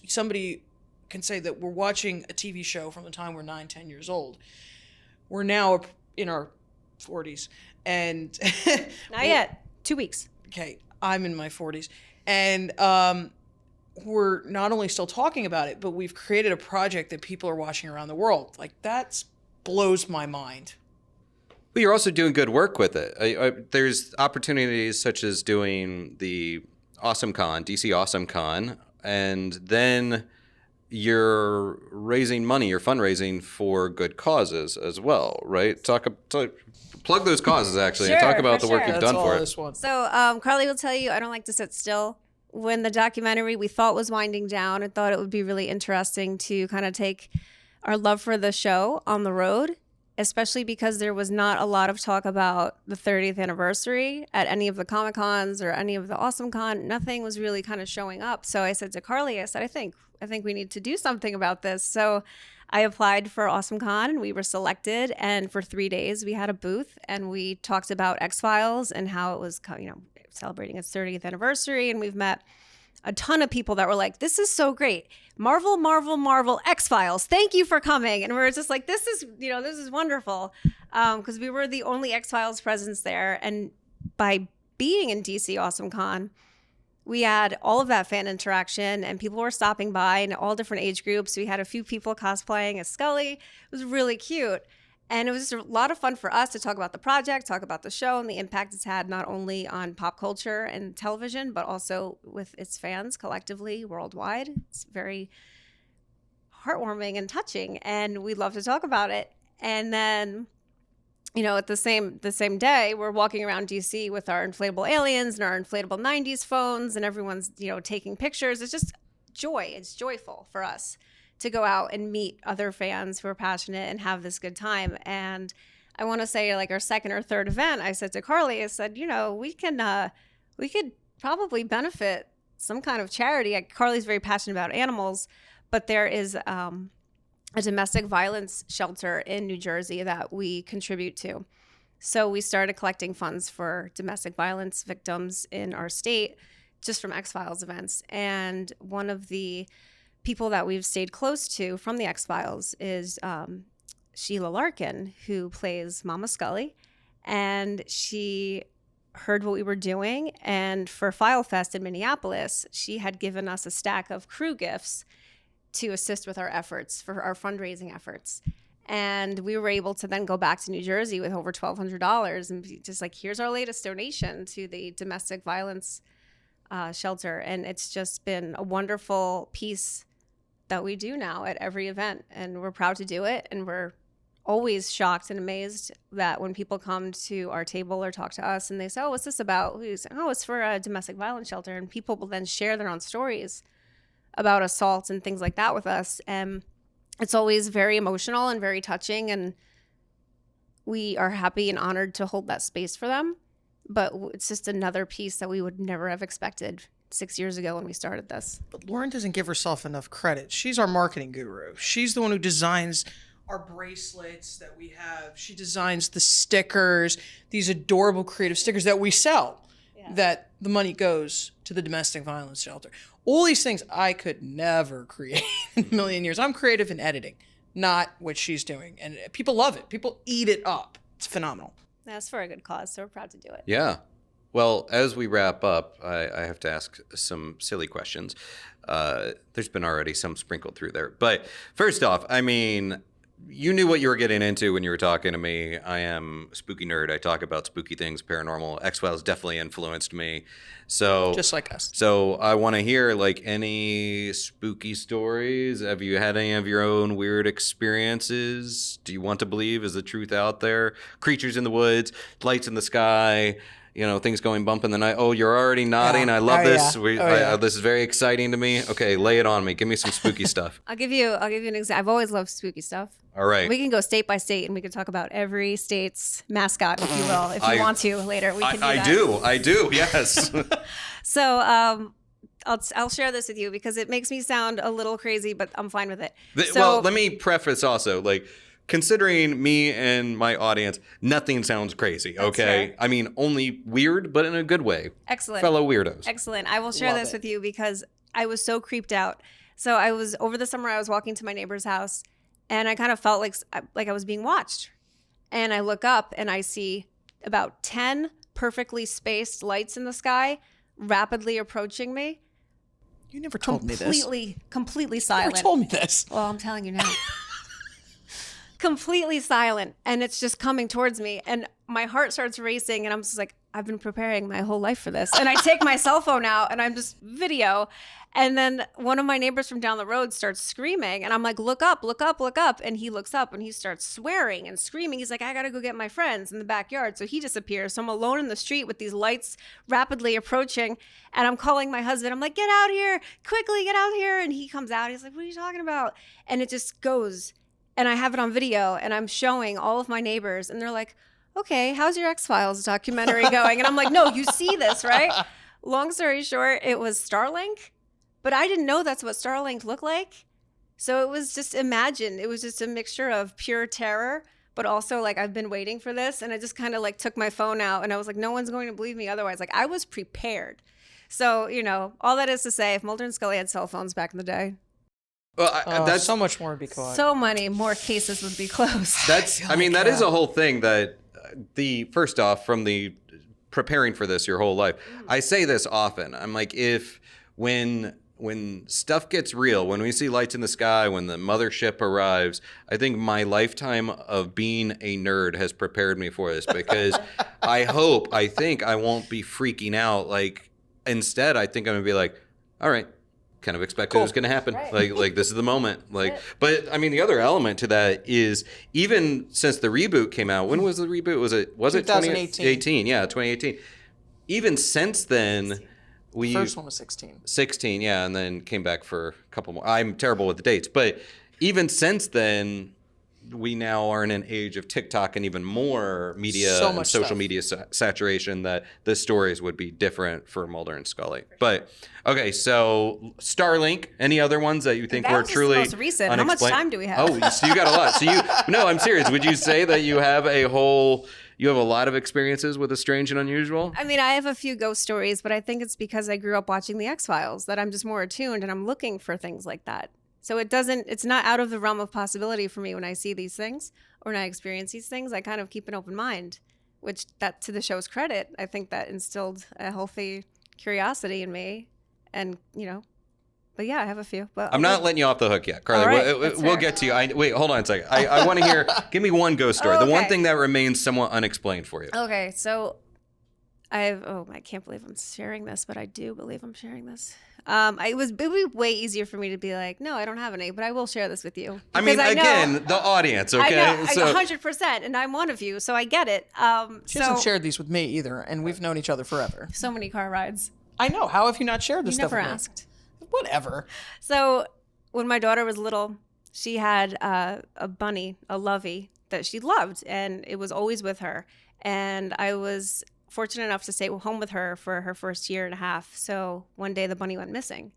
somebody can say that we're watching a TV show from the time we're 9, 10 years old. We're now in our 40s. And not yet. 2 weeks. Okay, I'm in my 40s. And we're not only still talking about it, but we've created a project that people are watching around the world. Like, that blows my mind. But you're also doing good work with it. There's opportunities such as doing the Awesome Con, DC Awesome Con, and then you're raising money, you're fundraising for good causes as well, right? Plug those causes, actually, and Sure, talk about for the work sure. you've That's done all for it. this one. So Carly will tell you, I don't like to sit still. When the documentary we thought was winding down, I thought it would be really interesting to kind of take our love for the show on the road, especially because there was not a lot of talk about the 30th anniversary at any of the Comic Cons or any of the Awesome Con. Nothing was really kind of showing up. So I said to Carly, I think we need to do something about this. So I applied for Awesome Con and we were selected. And for 3 days we had a booth and we talked about X-Files and how it was, celebrating its 30th anniversary. And we've met a ton of people that were like, this is so great. Marvel, X-Files. Thank you for coming. And we were just like, this is wonderful. Because we were the only X-Files presence there. And by being in DC Awesome Con, we had all of that fan interaction and people were stopping by in all different age groups. We had a few people cosplaying as Scully. It was really cute. And it was just a lot of fun for us to talk about the project, talk about the show and the impact it's had not only on pop culture and television, but also with its fans collectively worldwide. It's very heartwarming and touching, and we love to talk about it. And then, at the same day, we're walking around DC with our inflatable aliens and our inflatable 90s phones, and everyone's, taking pictures. It's just joy. It's joyful for us to go out and meet other fans who are passionate and have this good time. And I want to say, like, our second or third event, I said to Carly, I said, we could probably benefit some kind of charity. Carly's very passionate about animals, but there is a domestic violence shelter in New Jersey that we contribute to. So we started collecting funds for domestic violence victims in our state just from X-Files events. And one of the people that we've stayed close to from the X-Files is Sheila Larkin, who plays Mama Scully. And she heard what we were doing. And for File Fest in Minneapolis, she had given us a stack of crew gifts to assist with our efforts, for our fundraising efforts. And we were able to then go back to New Jersey with over $1,200 and be just like, here's our latest donation to the domestic violence shelter. And it's just been a wonderful piece that we do now at every event. And we're proud to do it. And we're always shocked and amazed that when people come to our table or talk to us and they say, oh, what's this about? We say, oh, it's for a domestic violence shelter. And people will then share their own stories about assaults and things like that with us. And it's always very emotional and very touching. And we are happy and honored to hold that space for them. But it's just another piece that we would never have expected 6 years ago when we started this. But Lauren doesn't give herself enough credit. She's our marketing guru. She's the one who designs our bracelets that we have. She designs the stickers, these adorable creative stickers that we sell, that the money goes to the domestic violence shelter. All these things I could never create in a million years. I'm creative in editing, not what she's doing. And people love it. People eat it up. It's phenomenal. That's for a good cause, so we're proud to do it. Yeah. Well, as we wrap up, I have to ask some silly questions. There's been already some sprinkled through there. But first off, I mean, you knew what you were getting into when you were talking to me. I am a spooky nerd. I talk about spooky things, paranormal. X-Files definitely influenced me. So Just like us. So I want to hear, like, any spooky stories. Have you had any of your own weird experiences? Do you want to believe? Is the truth out there? Creatures in the woods, lights in the sky, things going bump in the night. Oh, you're already nodding. Yeah. I love this. Yeah. This is very exciting to me. Okay, lay it on me. Give me some spooky stuff. I'll give you an example. I've always loved spooky stuff. All right. We can go state by state and we can talk about every state's mascot, if you will, if you want to later. We can do that. I do. Yes. So I'll share this with you because it makes me sound a little crazy, but I'm fine with it. Well, let me preface also, like, considering me and my audience, nothing sounds crazy, okay? fair. I mean, only weird, but in a good way. Excellent. Fellow weirdos. Excellent. I will share Love this it. with you because I was so creeped out So I was over the summer. I was walking to my neighbor's house, and I kind of felt like I was being watched. And I look up and I see about 10 perfectly spaced lights in the sky rapidly approaching me. You never told me this. Completely silent. You never told me this. Well, I'm telling you now. Completely silent, and it's just coming towards me, and my heart starts racing, and I'm just like, I've been preparing my whole life for this. And I take my cell phone out and I'm just video, and then one of my neighbors from down the road starts screaming, and I'm like, look up, look up, look up. And he looks up and he starts swearing and screaming. He's like, I gotta go get my friends in the backyard. So he disappears. So I'm alone in the street with these lights rapidly approaching, and I'm calling my husband. I'm like, get out here quickly, get out here. And he comes out. He's like, what are you talking about? And it just goes. And I have it on video, and I'm showing all of my neighbors, and they're like, okay, how's your X-Files documentary going? And I'm like, no, you see this, right? Long story short, it was Starlink, but I didn't know that's what Starlink looked like. So it was just imagined. It was just a mixture of pure terror, but also like, I've been waiting for this. And I just kind of like took my phone out, and I was like, no one's going to believe me otherwise. Like, I was prepared. So, you know, all that is to say, if Mulder and Scully had cell phones back in the day, well, that's so much more would be caught. so many more cases would be closed. I mean, that is a whole thing that first off, from the preparing for this your whole life, I say this often. I'm like, when stuff gets real, when we see lights in the sky, when the mothership arrives, I think my lifetime of being a nerd has prepared me for this, because I think I won't be freaking out. Like, instead, I think I'm gonna be like, all right, kind of expected it was going to happen. Right. Like this is the moment. Like, but I mean, the other element to that is, even since the reboot came out, when was the reboot? Was it 2018? Yeah, 2018. Even since then, the first one was 16. 16, yeah, and then came back for a couple more. I'm terrible with the dates, but even since then, we now are in an age of TikTok and even more media and social media saturation, that the stories would be different for Mulder and Scully. But okay, so Starlink. Any other ones that you think were truly the most recent? How much time do we have? Oh, so you got a lot. So no, I'm serious. Would you say that you have a lot of experiences with the strange and unusual? I mean, I have a few ghost stories, but I think it's because I grew up watching the X-Files that I'm just more attuned, and I'm looking for things like that. So it's not out of the realm of possibility for me when I see these things or when I experience these things. I kind of keep an open mind, which, that to the show's credit, I think that instilled a healthy curiosity in me. And, you know, but yeah, I have a few. But I'm not letting you off the hook yet, Carly. Right, we'll get to you. Wait, hold on a second. I want to hear, give me one ghost story. Okay. The one thing that remains somewhat unexplained for you. Okay, so I can't believe I'm sharing this, but I do believe I'm sharing this. It would be way easier for me to be like, no, I don't have any, but I will share this with you. I mean, again, the audience, okay? I know, 100%, and I'm one of you, so I get it. She hasn't shared these with me either, and we've known each other forever. So many car rides. I know. How have you not shared this stuff with me? You never asked. Whatever. So when my daughter was little, she had a bunny, a lovey, that she loved, and it was always with her. And I was fortunate enough to stay home with her for her first year and a half. So one day the bunny went missing.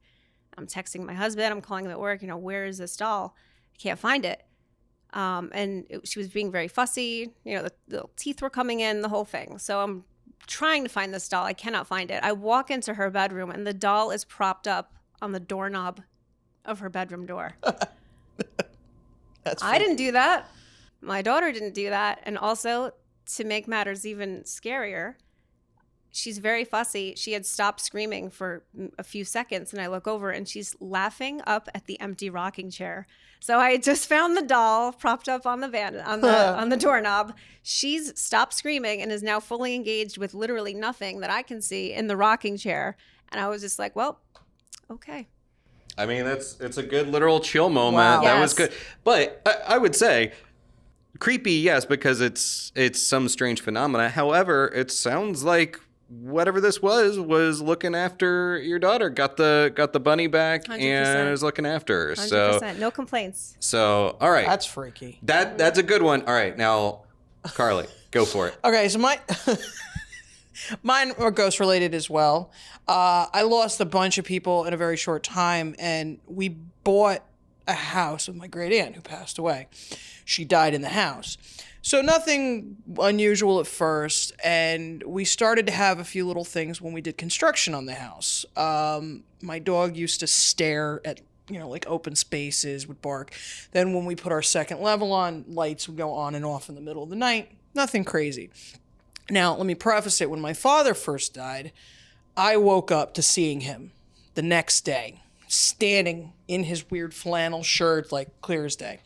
I'm texting my husband. I'm calling him at work. You know, where is this doll? I can't find it. She was being very fussy. You know, the little teeth were coming in, the whole thing. So I'm trying to find this doll. I cannot find it. I walk into her bedroom, and the doll is propped up on the doorknob of her bedroom door. I didn't do that. My daughter didn't do that. And also, to make matters even scarier, she's very fussy. She had stopped screaming for a few seconds, and I look over, and she's laughing up at the empty rocking chair. So I just found the doll propped up on the on the doorknob. She's stopped screaming and is now fully engaged with literally nothing that I can see in the rocking chair. And I was just like, well, okay. I mean, it's a good literal chill moment. Wow. That Yes. was good. But I would say creepy, yes, because it's some strange phenomena. However, it sounds like whatever this was looking after your daughter. Got the bunny back 100%. and was looking after her. 100%. So No complaints. So all right. That's freaky. That's a good one. All right, now Carly, go for it. Okay, so mine are ghost related as well. I lost a bunch of people in a very short time, and we bought a house with my great aunt who passed away. She died in the house. So nothing unusual at first, and we started to have a few little things when we did construction on the house. My dog used to stare at like open spaces would bark. Then when we put our second level on, lights would go on and off in the middle of the night. Nothing crazy. Now, let me preface it. When my father first died, I woke up to seeing him the next day, standing in his weird flannel shirt, like clear as day.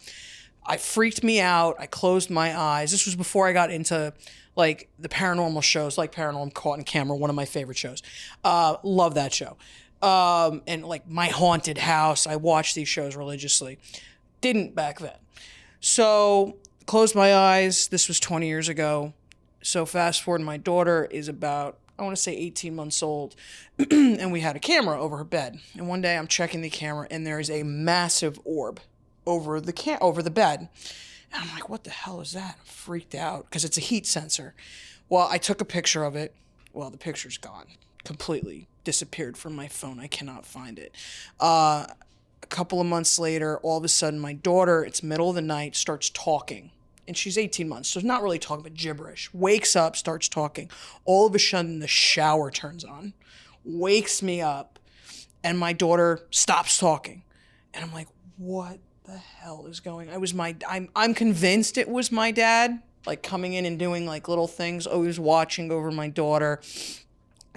I freaked me out. I closed my eyes. This was before I got into like the paranormal shows, like Paranormal Caught on Camera, one of my favorite shows. Love that show. And like My Haunted House. I watched these shows religiously. Didn't back then. So closed my eyes. This was 20 years ago. So fast forward, my daughter is about, I want to say 18 months old, and we had a camera over her bed. And one day I'm checking the camera, and there is a massive orb over the bed. And I'm like, what the hell is that? I'm freaked out because it's a heat sensor. Well, I took a picture of it. Well, the picture's gone. Completely disappeared from my phone. I cannot find it. A couple of months later, all of a sudden, my daughter, it's middle of the night, starts talking. And she's 18 months, so not really talking, but gibberish. Wakes up, starts talking. All of a sudden, the shower turns on. Wakes me up, and my daughter stops talking. And I'm like, what the hell is going on? I'm convinced it was my dad, like coming in and doing like little things, always watching over my daughter.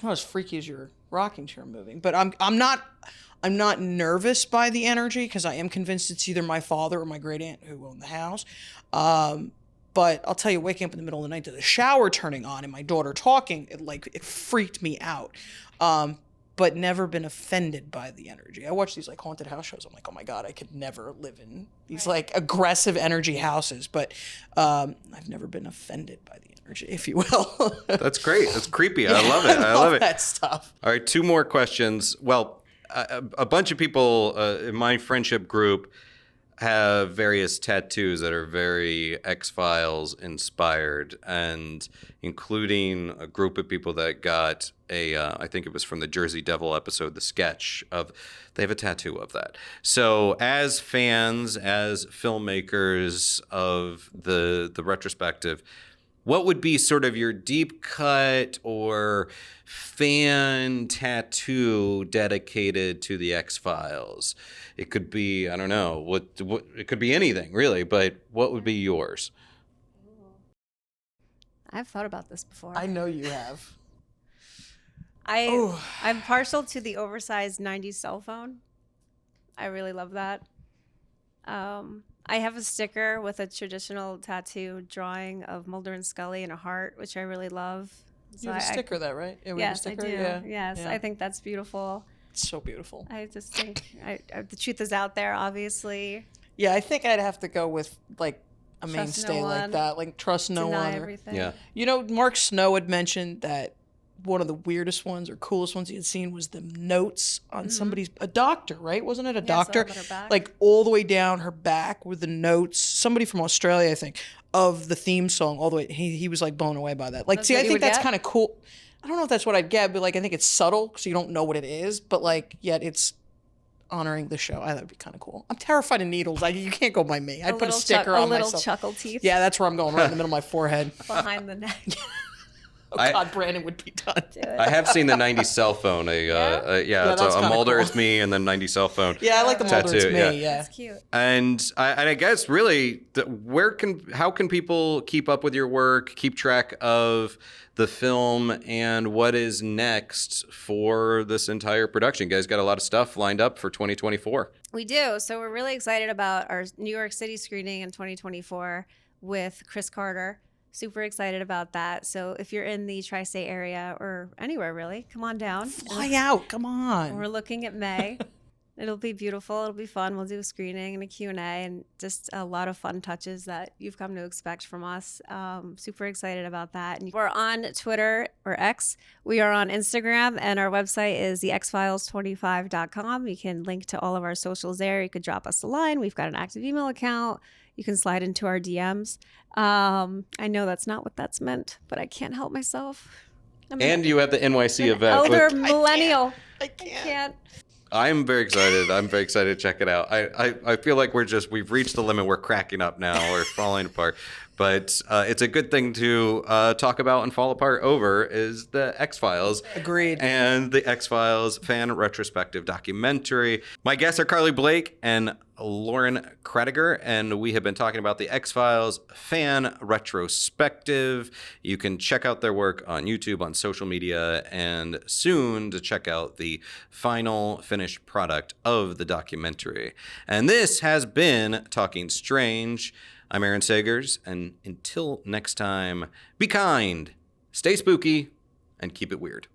Not as freaky as your rocking chair moving, but I'm not nervous by the energy because I am convinced it's either my father or my great aunt who owned the house. But I'll tell you, waking up in the middle of the night to the shower turning on and my daughter talking, it freaked me out. But never been offended by the energy. I watch these like haunted house shows. I'm like, oh my God, I could never live in these like aggressive energy houses. But I've never been offended by the energy, if you will. That's great. That's creepy. Yeah, I love it. I love it. That stuff. All right, 2 more questions. Well, a bunch of people in my friendship group have various tattoos that are very X-Files inspired, and including a group of people that got I think it was from the Jersey Devil episode, the sketch of, they have a tattoo of that. So as fans, as filmmakers of the retrospective, what would be sort of your deep cut or fan tattoo dedicated to the X-Files? It could be, I don't know, what it could be anything really, but what would be yours? I've thought about this before. I know you have. I'm partial to the oversized 90s cell phone. I really love that. I have a sticker with a traditional tattoo drawing of Mulder and Scully and a heart, which I really love. You have a sticker of that, right? Yeah, yes, I do. Yeah. Yes, yeah. I think that's beautiful. It's so beautiful. I just think the truth is out there, obviously. Yeah, I think I'd have to go with like a Trust mainstay no like one. that, like trust no Deny one. everything. Yeah. You know, Mark Snow had mentioned that one of the weirdest ones or coolest ones he had seen was the notes on a doctor, right? Wasn't it a doctor? on her back. Like all the way down her back with the notes. Somebody from Australia, I think, of the theme song all the way. He was like blown away by that. Like, That's see, what I you think would that's get? kind of cool. I don't know if that's what I'd get, but like I think it's subtle because you don't know what it is, but like yet it's honoring the show. That would be kind of cool. I'm terrified of needles. You can't go by me. I'd put a sticker on a little myself. chuckle teeth Yeah, that's where I'm going, right in the middle of my forehead. behind the neck. Oh God, Brandon would be done. Do it. I have seen the 90s cell phone. It's that's a kinda Mulder cool. It's Me and then 90s cell phone. Yeah, I like the Mulder It's Tattoo, Me. yeah. Yeah. It's cute. And I guess really, how can people keep up with your work, keep track of the film, and what is next for this entire production? You guys got a lot of stuff lined up for 2024. We do. So we're really excited about our New York City screening in 2024 with Chris Carter. Super excited about that. So if you're in the tri-state area or anywhere really, come on down. Fly out, come on. We're looking at May. It'll be beautiful. It'll be fun. We'll do a screening and a Q&A and just a lot of fun touches that you've come to expect from us. Super excited about that. And we're on Twitter or X. We are on Instagram, and our website is the xfiles25.com. You can link to all of our socials there. You could drop us a line. We've got an active email account. You can slide into our DMs. I know that's not what that's meant, but I can't help myself. And you have the NYC event. Elder millennial. I can't. I'm very excited. I'm very excited to check it out. I feel like we've reached the limit. We're cracking up now. We're falling apart. but it's a good thing to talk about and fall apart over is the X-Files. Agreed. And the X-Files Fan Retrospective documentary. My guests are Carly Blake and Lauren Krediger, and we have been talking about the X-Files Fan Retrospective. You can check out their work on YouTube, on social media, and soon to check out the final finished product of the documentary. And this has been Talking Strange. I'm Aaron Sagers, and until next time, be kind, stay spooky, and keep it weird.